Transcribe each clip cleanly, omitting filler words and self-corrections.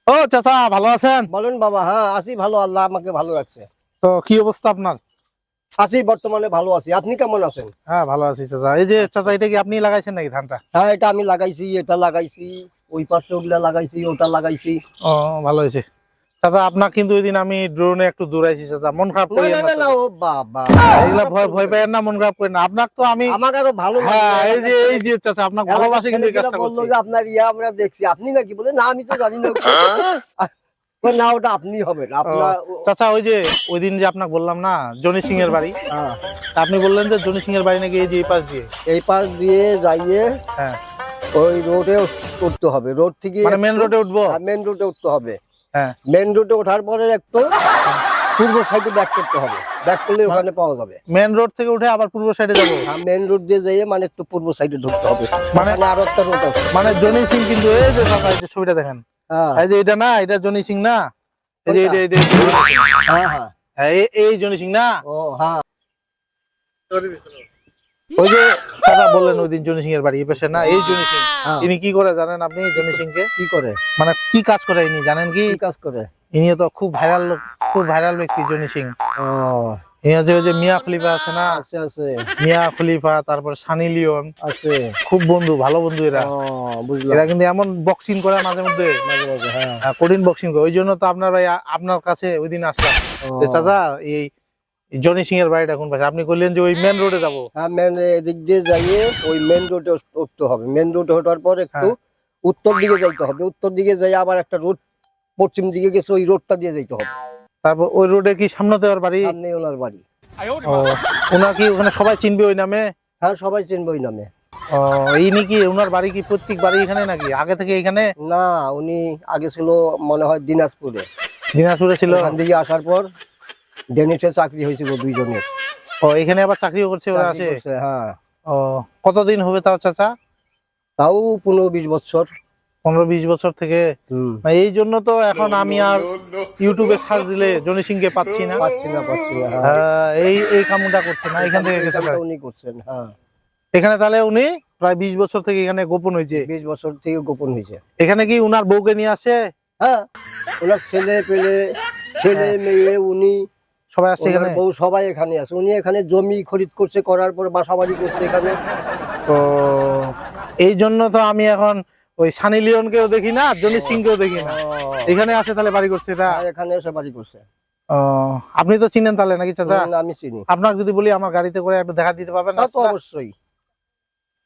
ও চাচা ভালো আছেন? বলেন বাবা। হ্যাঁ আছি ভালো, আল্লাহ আমাকে ভালো রাখছে। তো কি অবস্থা আপনার? আছি বর্তমানে ভালো আছি। আপনি কেমন আছেন? হ্যাঁ ভালো আছি চাচা। এই যে চাচা, এটা কি আপনি লাগাইছেন নাকি ধানটা? হ্যাঁ এটা আমি লাগাইছি, এটা লাগাইছি, ওই পাশে ওগুলা লাগাইছি, ওটা লাগাইছি। ও ভালো হয়েছে চাচা। আপনার কিন্তু ওই দিন আমি ড্রোনে একটু দৌড়াইছি চাচা, মন খারাপ না করি না না না না, চাচা। ও বাবা, এইগুলা ভয় ভয় পাই না, মন খারাপ করি না। আপনার তো আমি আমার আরো ভালো লাগে। হ্যাঁ এই যে চাচা, আপনার ভালোবাসে কিন্তু এই কাজটা বললো করছি। যে আপনার ইয়া আমরা দেখছি, আপনি নাকি বলে না, আমি তো জানি না। না ওটা আপনি হবেন ও, আপনার। চাচা ওই যে ওই দিন যে আপনাকে বললাম না জনি সিং এর বাড়ি, হ্যাঁ আপনি বললেন যে জনি সিং এর বাড়ি নাকি এই যে এই পাশ দিয়ে। এই পাশ দিয়ে যাইয়ে হ্যাঁ ওই রোডে উঠতে হবে, রোড থেকে মানে মেন রোডে উঠবো। মেন রোডে উঠতে হবে। হ্যাঁ মেন রোডে ওঠার পরে একটু পূর্ব সাইডে ব্যাক করতে হবে, ব্যাক করলে ওখানে পাওয়া যাবে। মেন রোড থেকে উঠে আবার পূর্ব সাইডে যাবো। মেন রোড দিয়ে যাইয়ে মানে একটু পূর্ব সাইডে ঢুকতে হবে, মানে মানে আরো একটা রোড আছে। মানে জনি সিং কিন্তু এই যে চাচা, এই যে ছবিটা দেখেন, হ্যাঁ এই যে এটা না, এটা জনি সিং না, এই যে কোনটা? এটা জনি সিং। হ্যাঁ হ্যাঁ হ্যাঁ, এই জনি সিং না। ও হ্যাঁ ওই যে চাচা বললেন ওই দিন জনি সিং এর বাড়ি এই পাশে না, এই জনি সিং। হ্যাঁ। ইনি কি করে জানেন আপনি জনি সিং কে? কি করে, মানে কি কাজ করে ইনি জানেন কি? কি কাজ করে? ইনি তো খুব ভাইরাল লোক, খুব ভাইরাল ব্যক্তি জনি সিং। ও ইনি হচ্ছে ওই যে মিয়া খলিফা আছে না, আছে আছে মিয়া খলিফা, তারপর সানি লিওন, আছে। খুব বন্ধু, ভালো বন্ধু এরা। ও বুঝলাম। এরা কিন্তু এমন বক্সিং করে মাঝে মধ্যে, মাঝে মাঝে হ্যাঁ। কঠিন বক্সিং করে। ওই জন্য তো আপনার ভাই আপনার কাছে ওই দিন আসলাম ও, যে চাচা এই জনি সিং এর বাড়িটা কোন পাশে। আপনি বললেন যে ওই মেন রোডে যাবো। হ্যাঁ মেন এদিক দিয়ে যাইয়ে ওই মেন রোডে উঠতে হবে। মেন রোডে ওঠার পর একটু উত্তর দিকে যাইতে হবে, উত্তর দিকে যাই আবার একটা রোড পশ্চিম দিকে গেছে, ওই রোডটা দিয়ে যাইতে হবে। তারপর ওই রোডে কি সামনে দেওয়ার বাড়ি? সামনে ওনার বাড়ি। ও, ওনার কি ওখানে সবাই চিনবে ওই নামে? হ্যাঁ সবাই চিনবে ওই নামে। ও, ইনি কি ওনার বাড়ি কি প্রত্যেক বাড়ি এখানে নাকি আগে থেকে এখানে? না উনি আগে ছিল মনে হয় দিনাজপুরে, দিনাজপুরে ছিল। ওখান থেকে আসার পর ডেনিসে চাকরি হয়েছিল দুইজনের। ও, এখানে আবার চাকরিও করছে ওরা চাকরি আসে? করছে, হ্যাঁ। ও, কতদিন হবে তাও চাচা? তাও 15-20 বছর। 15-20 বছর থেকে। হুম এই জন্য তো এখন আমি আর ইউটিউবে সার্চ দিলে জনি সিং কে পাচ্ছি না। পাচ্ছি না হ্যাঁ। হ্যাঁ, এই কামটা করছে না, এখান থেকে গেছে। কাজটা উনি করছেন, হ্যাঁ। এখানে তাহলে উনি প্রায় 20 বছর থেকে এখানে গোপন হয়েছে। 20 বছর থেকে গোপন হয়েছে। এখানে কি উনার বউকে নিয়ে আসে? হ্যাঁ ওনার ছেলে পেলে, ছেলে মেয়ে, উনি, সবাই আসছে ওনার এখানে? বউ সবাই এখানে আছে। উনি এখানে জমি খরিদ করছে, করার পর বাসা বাড়ি করছে এখানে। তো এই জন্য তো আমি এখন ওই সানি লিওনকেও দেখি না, জনি সিং কেও দেখি না। এখানে আসে তাহলে বাড়ি করছে এটা। হ্যাঁ, এখানে এসে বাড়ি করছে। ও, আপনি তো চিনেন তাহলে নাকি চাচা? আমি চিনি। আপনাকে যদি বলি আমার গাড়িতে করে একটু দেখা দিতে পারবেন? তা তো রাস্তাটা? অবশ্যই,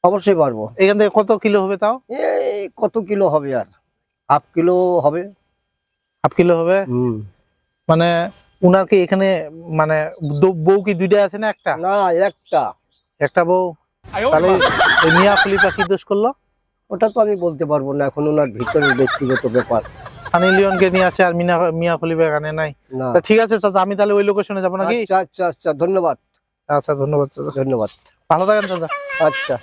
অবশ্যই পারবো। এখান থেকে কত কিলো হবে তাও? এই কত কিলো হবে, আর হাফ কিলো হবে। হাফ কিলো হবে? হুম মানে উনার কি এখানে মানে বউ কি দুইটা আছে না একটা? না একটা। একটা বউ। তাহলে এই মিয়া খলিফা কি দোষ করলো? ওটা তো আমি বলতে পারবো না, এখন ওনার ভিতরের ব্যক্তিগত ব্যাপার। সানি লিওনকে নিয়ে আসে আর মিয়া খলিফা এখানে নাই। না তা ঠিক আছে চাচা, আমি তাহলে ওই লোকেশনে যাবো নাকি? আচ্ছা আচ্ছা আচ্ছা, ধন্যবাদ। আচ্ছা ধন্যবাদ চাচা, ধন্যবাদ। ভালো থাকেন চাচা। আচ্ছা।